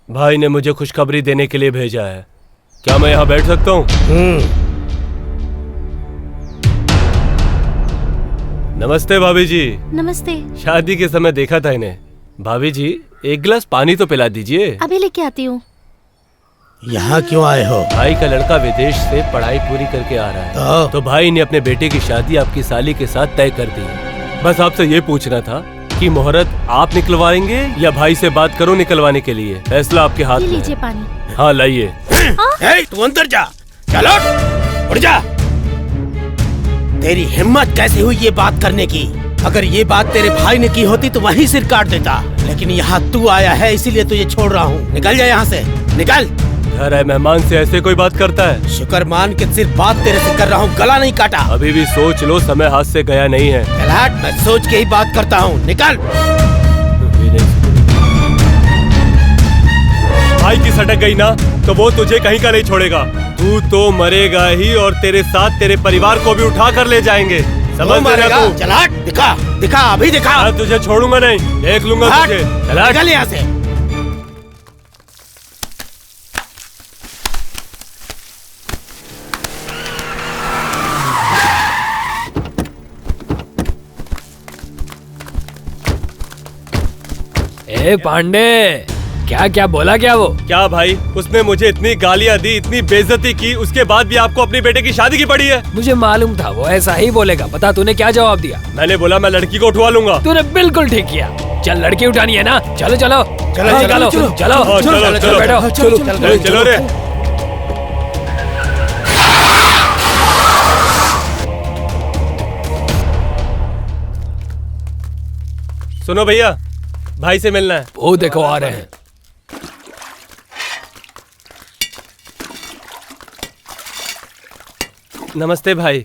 भाई ने मुझे खुशखबरी देने के लिए भेजा है। क्या मैं यहाँ बैठ सकता हूँ? नमस्ते भाभी जी। नमस्ते। शादी के समय देखा था इन्हें। भाभी जी, एक गिलास पानी तो पिला दीजिए। अभी लेके आती हूँ। यहाँ क्यों आए हो? भाई का लड़का विदेश से पढ़ाई पूरी करके आ रहा है, तो भाई ने अपने बेटे की शादी आपकी साली के साथ तय कर दी। बस आपसे ये पूछना था कि मुहूर्त आप निकलवाएंगे या भाई से बात करो निकलवाने के लिए। फैसला आपके हाथ में है। लीजिए पानी। हाँ लाइए। तू अंदर जा। चलो उठ जा। तेरी हिम्मत कैसे हुई ये बात करने की? अगर ये बात तेरे भाई ने की होती तो वहीं सिर काट देता, लेकिन यहाँ तू आया है इसीलिए तुझे छोड़ रहा हूँ। निकल जा यहाँ से, निकल। घर आए मेहमान से ऐसे कोई बात करता है? शुक्र मान के सिर्फ बात तेरे से कर रहा हूँ, गला नहीं काटा। अभी भी सोच लो, समय हाथ से गया नहीं है। हट, मैं सोच के ही बात करता हूँ। निकल। भाई की सटक गई ना तो वो तुझे कहीं का नहीं छोड़ेगा। तू तो मरेगा ही और तेरे साथ तेरे परिवार को भी उठा कर ले जाएंगे। समझ मरेगा? चल हट, दिखा दिखा, अभी दिखा। मैं तुझे छोड़ूंगा नहीं, देख लूंगा तुझे। निकल यहाँ से। ए पांडे, क्या क्या बोला क्या वो? क्या भाई, उसने मुझे इतनी गालियां दी, इतनी बेइज्जती की, उसके बाद भी आपको अपनी बेटे की शादी की पड़ी है। मुझे मालूम था वो ऐसा ही बोलेगा। बता तूने क्या जवाब दिया? मैंने बोला मैं लड़की को उठवा लूंगा। तूने बिल्कुल ठीक किया। चल लड़की उठानी है ना? चलो चलो चलो चलो चलो चलो बैठो। चलो रे। सुनो भैया, भाई से मिलना है। वो देखो आ रहे हैं। नमस्ते भाई,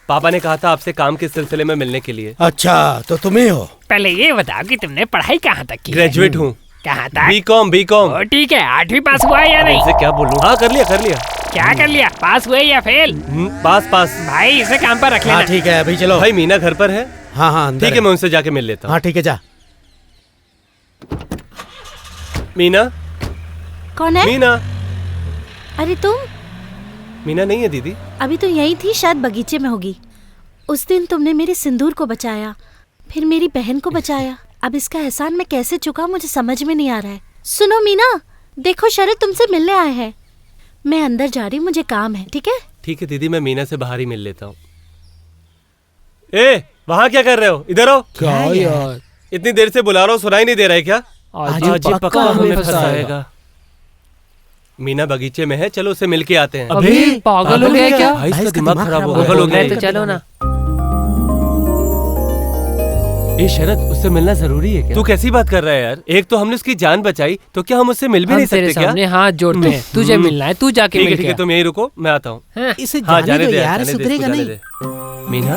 पापा ने कहा था आपसे काम के सिलसिले में मिलने के लिए। अच्छा, तो तुम ही हो? पहले ये बताओ कि तुमने पढ़ाई कहाँ तक की? ग्रेजुएट हूँ। कहाँ तक? बीकॉम। ठीक है, 8वीं पास हुआ है या नहीं? इसे क्या बोलूं? हाँ कर लिया। क्या कर लिया? पास हुए या फेल? पास। भाई इसे काम पर रख लेना। हाँ ठीक है, अभी चलो। भाई मीना घर पर है? हाँ ठीक है, मैं उनसे जाके मिल लेता हूँ। हाँ ठीक है, जा। मीना। कौन है? मीना। अरे तुम? मीना नहीं है दीदी। अभी तो यही थी, शायद बगीचे में होगी। उस दिन तुमने मेरे सिंदूर को बचाया, फिर मेरी बहन को बचाया। अब इसका एहसान मैं कैसे चुका, मुझे समझ में नहीं आ रहा है। सुनो मीना, देखो शरद तुमसे मिलने आए हैं। मैं अंदर जा रही हूँ, मुझे काम है। ठीक है? ठीक है दीदी, मैं मीना से बाहर ही मिल लेता हूँ। ए, वहाँ क्या कर रहे हो? इधर आओ। क्या यार, इतनी देर से बुला रहा हूँ, सुनाई नहीं दे रहा है क्या? आज पक्का हमें फंसाएगा। मीना बगीचे में है, चलो उसे मिल के आते हैं। अभी पागल हो गया क्या? भाई इसका दिमाग खराब हो गया। गया। तो चलो ना। ये शरद, उससे मिलना जरूरी है क्या? तू कैसी बात कर रहा है यार? एक तो हमने उसकी जान बचाई, तो क्या हम उससे मिल भी नहीं सकते क्या? सामने हाथ जोड़ते हैं। तुझे मिलना है, तू जाके मिल। ठीक है, तुम यहीं रुको, मैं आता हूँ। इसे हाँ जाने दो यार, जाने दे, सुधरेगा जाने नहीं। दे। मीना,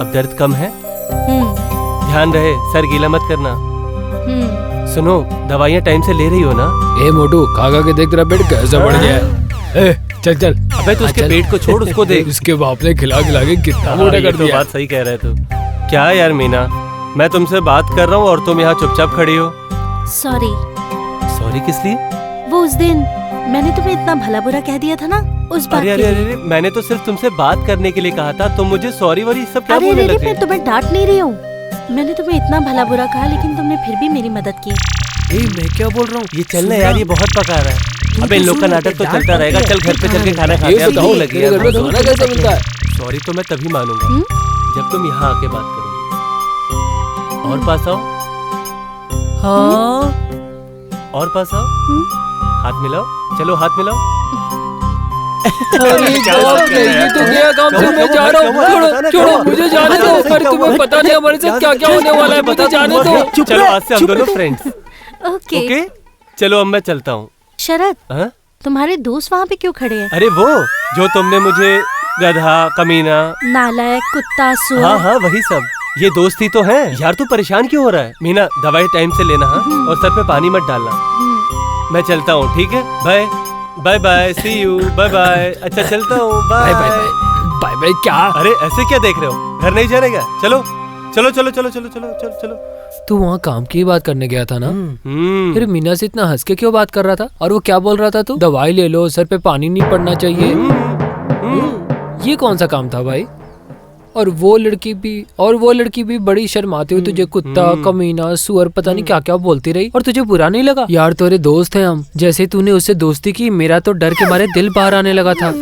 अब दर्द कम है? ध्यान रहे, सर गीला मत करना। सुनो, दवाइयाँ टाइम से ले रही हो ना? ए मोटू, खा के देख तेरा पेट कैसा बढ़ गया है। चल चल। अबे तो उसके पेट को छोड़, उसको देख। उसके बाप ने खिला के कितना मोटा कर दिया। बात सही कह रहे तू। क्या यार मीना, मैं तुमसे बात कर रहा हूँ और तुम यहाँ चुपचाप खड़ी हो। सॉरी किस लिए? वो उस दिन मैंने तुम्हें इतना भला बुरा कह दिया था ना, उस बात के लिए। अरे, मैंने तो सिर्फ तुमसे बात करने के लिए कहा था, तुम मुझे सॉरी वॉरी सब क्या बोलने लगे? मैं तुम्हें डांट नहीं रही हूँ। मैंने तुम्हें इतना भला बुरा कहा, लेकिन तुमने फिर भी मेरी मदद की। मैं क्या बोल रहा हूँ? ये चलना यार, ये बहुत पका रहा है। अबे इन लोग का नाटक तो चलता रहेगा। चल घर पे चल के खाना खाते हैं। भूख लगी है। खाना कैसे मिलता है? सॉरी तो मैं तभी मानूंगा जब तुम यहाँ आके बात करोगे। और पास आओ। हाँ, और पास आओ। हाथ मिलाओ, चलो हाथ मिलाओ। अरे बाप रे, ये तो गया काम। फिर मैं जा रहा हूँ। छोड़ो मुझे जाने दो। पर तुम्हें पता नहीं हमारे साथ क्या क्या होने वाला है। मुझे जाने दो। चलो आज से हम दोनों फ्रेंड्स। ओके, चलो अब मैं चलता हूँ। शरद, हाँ? तुम्हारे दोस्त वहाँ पे क्यों खड़े हैं? अरे वो जो तुमने मुझे गधा, कमीना, नालायक, कुत्ता, सुअर। हाँ वो सब, ये दोस्ती तो है यार। तू परेशान क्यों हो रहा है? मीना, दवाई टाइम से लेना। हाँ? और सर पे पानी मत डालना। मैं चलता हूँ, ठीक है? Bye bye, see you, bye bye. अच्छा चलता हूँ, बाय बाय। क्या? अरे ऐसे क्या देख रहे हो? घर नहीं जाने का? चलो चलो चलो चलो चलो चलो चलो चलो। तू वहाँ काम की बात करने गया था ना? फिर मीना से इतना हंस के क्यों बात कर रहा था? और वो क्या बोल रहा था? तू दवाई ले लो, सर पे पानी नहीं पड़ना चाहिए। ये कौन सा काम था भाई? और वो लड़की भी बड़ी शर्माती हुई तुझे कुत्ता, कमीना, सुअर पता नहीं क्या क्या बोलती रही। और तुझे बुरा नहीं लगा? यार तेरे दोस्त हैं हम, जैसे तूने उससे दोस्ती की मेरा तो डर के मारे दिल बाहर आने लगा था।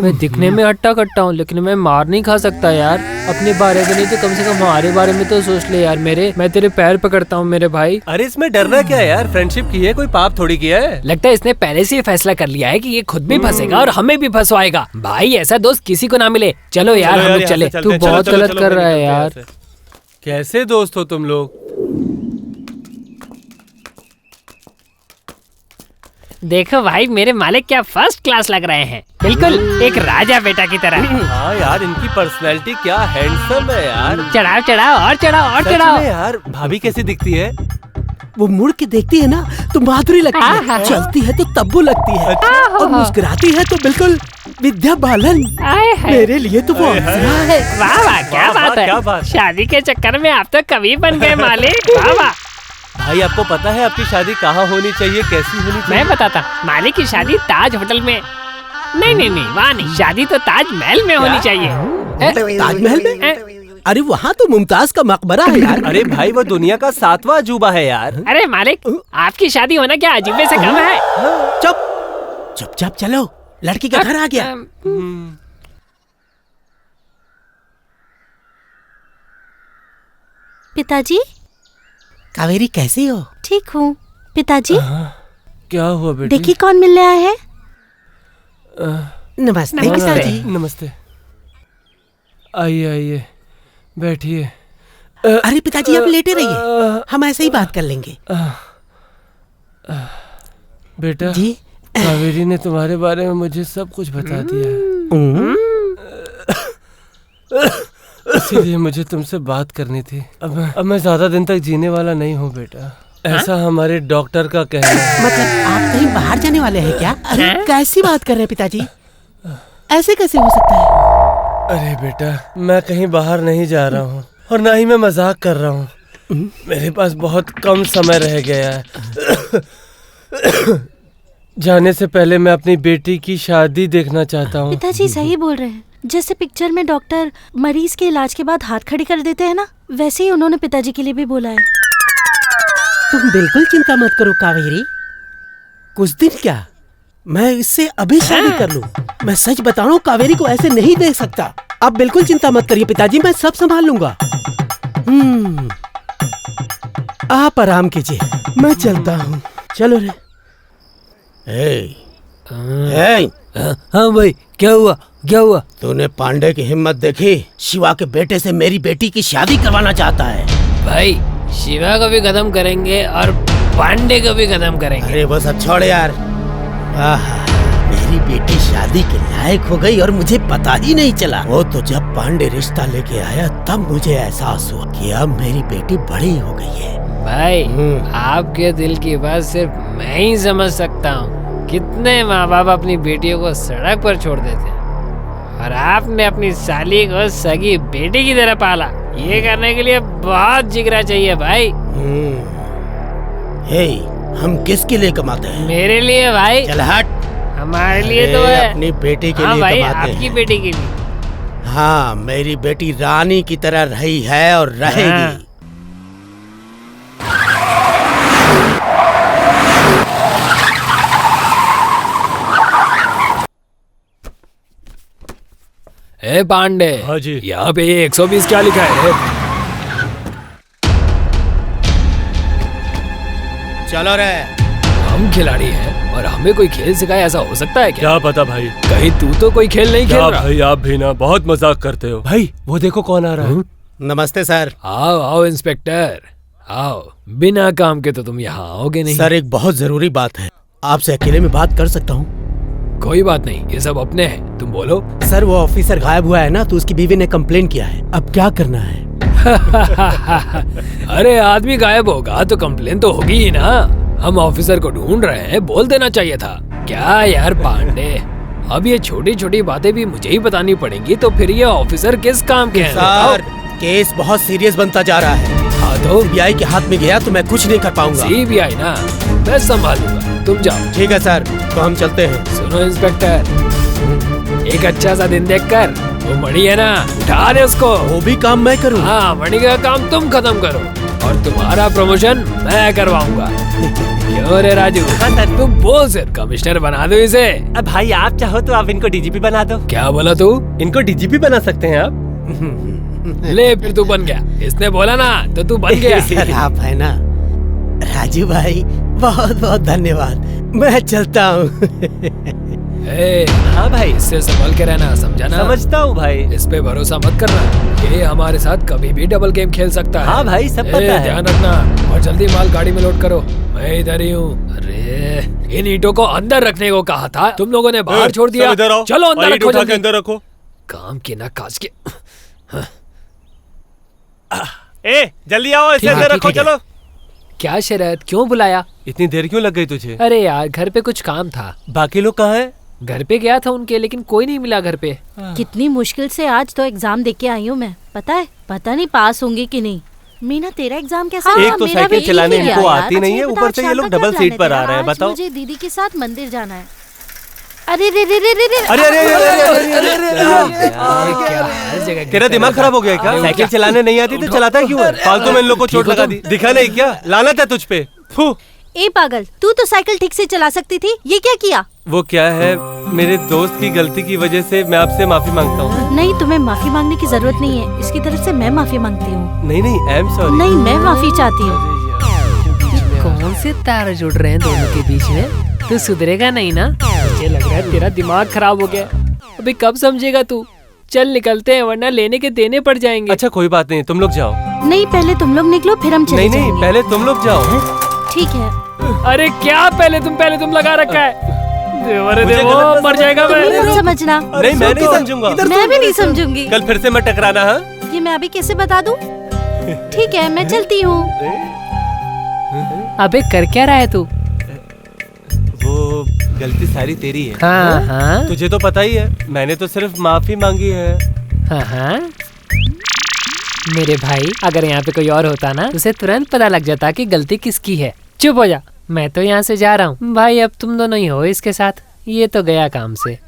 मैं दिखने में हट्टा कट्टा हूँ लेकिन मैं मार नहीं खा सकता यार। अपने बारे में नहीं तो कम से कम हमारे बारे में तो सोच ले यार। मैं तेरे पैर पकड़ता हूँ मेरे भाई। अरे इसमें डरना क्या है यार? फ्रेंडशिप की है, कोई पाप थोड़ी किया है। लगता है इसने पहले से ही फैसला कर लिया है कि ये खुद भी फंसेगा और हमें भी फंसवाएगा। भाई ऐसा दोस्त किसी को ना मिले। चलो यार हम लोग चले। तू बहुत गलत कर रहा है यार। कैसे दोस्त हो तुम लोग? देखो भाई मेरे मालिक क्या फर्स्ट क्लास लग रहे हैं, बिल्कुल एक राजा बेटा की तरह। हाँ यार, इनकी पर्सनैलिटी क्या हैंडसम है यार। चढ़ाओ चढ़ाओ और चढ़ाओ और सच चढ़ाओ। में यार, भाभी कैसी दिखती है? वो मुड़ के देखती है ना तो माधुरी लगती है, चलती है तो तब्बू लगती है, और मुस्कुराती है तो बिल्कुल विद्या बालन। आए हाय। मेरे लिए तो वो अप्सरा है। वाह वाह क्या वाह, बात है। क्या बात। शादी के चक्कर में आप तो कवि बन गए मालिक। वाह वाह। भाई आपको पता है आपकी शादी कहाँ होनी चाहिए, कैसी होनी चाहिए? मैं बताता, मालिक की शादी ताज होटल में। नहीं वहाँ नहीं, शादी तो ताज महल में होनी चाहिए। ताजमहल में? अरे वहाँ तो मुमताज का मकबरा है यार। अरे भाई वो दुनिया का 7वां अजूबा है यार। अरे मालिक आपकी शादी होना क्या अजीबे से कम है। चुपचाप चलो, लड़की का घर आ गया। पिताजी। कावेरी कैसी हो? ठीक हूँ पिताजी। क्या हुआ बेटी? देखिए कौन मिलने आया है। नमस्ते पिताजी। नमस्ते। आइए आइए बैठिए। अरे पिताजी आप लेटे रहिए, हम ऐसे ही बात कर लेंगे। बेटा जी कावेरी ने तुम्हारे बारे में मुझे सब कुछ बता दिया है, इसीलिए मुझे तुमसे बात करनी थी। अब मैं ज्यादा दिन तक जीने वाला नहीं हूँ बेटा, ऐसा हमारे डॉक्टर का कहना है। मतलब आप कहीं बाहर जाने वाले हैं क्या? अरे कैसी बात कर रहे हैं पिताजी, ऐसे कैसे हो सकता है? अरे बेटा मैं कहीं बाहर नहीं जा रहा हूँ और ना ही मैं मजाक कर रहा हूँ। मेरे पास बहुत कम समय रह गया है। जाने से पहले मैं अपनी बेटी की शादी देखना चाहता हूँ। पिताजी सही बोल रहे हैं, जैसे पिक्चर में डॉक्टर मरीज के इलाज के बाद हाथ खड़ी कर देते हैं ना, वैसे ही उन्होंने पिताजी के लिए भी बोला है। तुम बिल्कुल चिंता मत करो कावेरी, कुछ दिन क्या मैं इससे अभी शादी कर लूं। मैं सच बता रहा हूँ, कावेरी को ऐसे नहीं देख सकता। आप बिल्कुल चिंता मत करिए पिताजी, मैं सब संभाल लूंगा। आप आराम कीजिए, मैं चलता हूँ। चलो रे। हाँ भाई क्या हुआ? तूने पांडे की हिम्मत देखी? शिवा के बेटे से मेरी बेटी की शादी करवाना चाहता है। भाई शिवा को भी खत्म करेंगे और पांडे को भी खत्म करेंगे। अरे वो सब छोड़ यार। मेरी बेटी शादी के लायक हो गई और मुझे पता ही नहीं चला। वो तो जब पांडे रिश्ता लेके आया तब मुझे एहसास हुआ कि अब मेरी बेटी बड़ी हो गई है। भाई आपके दिल की बात सिर्फ मैं ही समझ सकता हूँ। कितने माँ बाप अपनी बेटियों को सड़क पर छोड़ देते हैं और आपने अपनी साली को सगी बेटी की तरह पाला। ये करने के लिए बहुत जिगरा चाहिए भाई। हे, हम किसके लिए कमाते हैं? मेरे लिए भाई। चल हट। हमारे लिए तो है। अपनी बेटी के हाँ लिए भाई, कमाते आपकी हैं। बेटी के लिए। हाँ, मेरी बेटी रानी की तरह रही है और रहेगी। हाँ। ए पांडे। हाँ जी। यहाँ पे ये 120 क्या लिखा है? चलो रे। हम खिलाड़ी हैं और हमें कोई खेल सिखाए, ऐसा हो सकता है क्या? क्या पता भाई, कहीं तू तो कोई खेल नहीं खेल क्या रहा? भाई आप भी ना बहुत मजाक करते हो। भाई वो देखो कौन आ रहा है। नमस्ते सर। आओ इंस्पेक्टर आओ, बिना काम के तो तुम यहाँ आओगे नहीं। सर एक बहुत जरूरी बात है, आपसे अकेले में बात कर सकता हूँ? कोई बात नहीं, ये सब अपने हैं, तुम बोलो। सर वो ऑफिसर गायब हुआ है ना, तो उसकी बीवी ने कंप्लेन किया है, अब क्या करना है? अरे आदमी गायब होगा तो कंप्लेन तो होगी ही ना। हम ऑफिसर को ढूंढ रहे हैं, बोल देना चाहिए था। क्या यार पांडे, अब ये छोटी छोटी बातें भी मुझे ही बतानी पड़ेंगी तो फिर ये ऑफिसर किस काम के हैं? सर केस बहुत सीरियस बनता जा रहा है। हाँ तो सीबीआई के हाथ में गया तो मैं कुछ नहीं कर पाऊंगा। CBI ना, मैं संभालूंगा, तुम जाओ। ठीक है सर, तो हम चलते हैं। सुनो इंस्पेक्टर, एक अच्छा सा दिन देखकर वो मणि है ना, उठा दे उसको। वो भी काम मैं करूँ? हाँ, मणि का काम तुम खत्म करो और तुम्हारा प्रमोशन मैं करवाऊंगा। क्यों रे राजू? हाँ सर। तुम बोल सर, कमिश्नर बना दो इसे। अब भाई आप चाहो तो आप इनको डीजीपी बना दो। क्या बोला तू? इनको डीजीपी बना सकते हैं आप। ले फिर तू बन गया, इसने बोला ना तो तू बन गया। सर आप है ना राजू भाई, बहुत बहुत धन्यवाद। मैं चलता हूँ। ए, हाँ भाई, इससे संभल के रहना, समझा ना? समझता हूँ भाई। इस पे भरोसा मत करना, ये हमारे साथ कभी भी डबल गेम खेल सकता है। हाँ भाई, सब पता है। ध्यान रखना और जल्दी माल गाड़ी में लोड करो, मैं इधर ही हूँ। अरे इन ईंटों को अंदर रखने को कहा था, तुम लोगों ने बाहर छोड़ दिया। चलो अंदर रखो, जल्दी अंदर रखो। काम की ना काज के। ए जल्दी आओ, इसे ठीक है, अंदर ठीक रखो। है। चलो। क्या शरत, क्यों बुलाया? इतनी देर क्यों लग गई तुझे? अरे यार घर पे कुछ काम था, बाकी लोग कहाँ हैं? घर पे गया था उनके, लेकिन कोई नहीं मिला घर पे। कितनी मुश्किल से आज तो एग्जाम दे के आई हूँ मैं। पता है, पता नहीं पास होंगी कि नहीं। मीना तेरा एग्जाम कैसा एक रहा? तो मेरा साइकिल भी चलाने ठीक ही इनको गया यार। आती नहीं है, अच्छा, ऊपर से ये लोग बता, डबल कब सीट जाना पर तेरा? आ रहे हैं। आज बताओ। मुझे दीदी के साथ मंदिर जाना है। अरे रे रे रे रे रे अरे अरे अरे अरे अरे अरे अरे अरे क्या हर जगह तेरा दिमाग खराब हो गया है क्या? अरे साइकिल चलाने नहीं आती तो चलाता क्यों है? फालतू में इन लोग को चोट ठीक हो लगा तुम? दी। दिखा नहीं क्या? लानत है तुझ पे। फू। ए पागल, तू तो साइकिल ठीक से चला सकती थी, ये क्या किया? वो क्या है, मेरे दोस्त की गलती की वजह से मैं आपसे माफी मांगता हूँ। नहीं, तुम्हें माफी मांगने की जरूरत नहीं है, इसकी तरफ से मैं माफी मांगती हूँ। नहीं आई एम सॉरी। नहीं, मैं माफी चाहती हूँ। कौन से तार जुड़ रहे हैं दोनों के बीच में? तू सुधरेगा नहीं ना? मुझे लग रहा है तेरा दिमाग खराब हो गया। अभी कब समझेगा तू? चल निकलते हैं, वरना लेने के देने पड़ जाएंगे। अच्छा कोई बात नहीं, तुम लोग जाओ। नहीं, पहले तुम लोग निकलो, फिर हम चले नहीं जाएंगे। पहले तुम लोग जाओ। ठीक है। अरे क्या पहले तुम लगा रखा है? अरे मुझे देवो, गलत मत मर जाएगा तुम भी मैं। मत समझना। नहीं मैं नहीं समझूंगा। मैं भी नहीं समझूंगी। कल फिर से मैं टकराना। हाँ ये मैं अभी कैसे बता दूं? ठीक है, मैं चलती हूँ। अबे कर क्या रहा है तू? वो गलती सारी तेरी है। हाँ हाँ तुझे तो पता ही है, मैंने तो सिर्फ माफी मांगी है। हाँ हाँ। मेरे भाई, अगर यहाँ पे कोई और होता ना, उसे तुरंत पता लग जाता कि गलती किसकी है। चुप हो जा, मैं तो यहाँ से जा रहा हूँ। भाई अब तुम दोनों ही हो इसके साथ, ये तो गया काम से।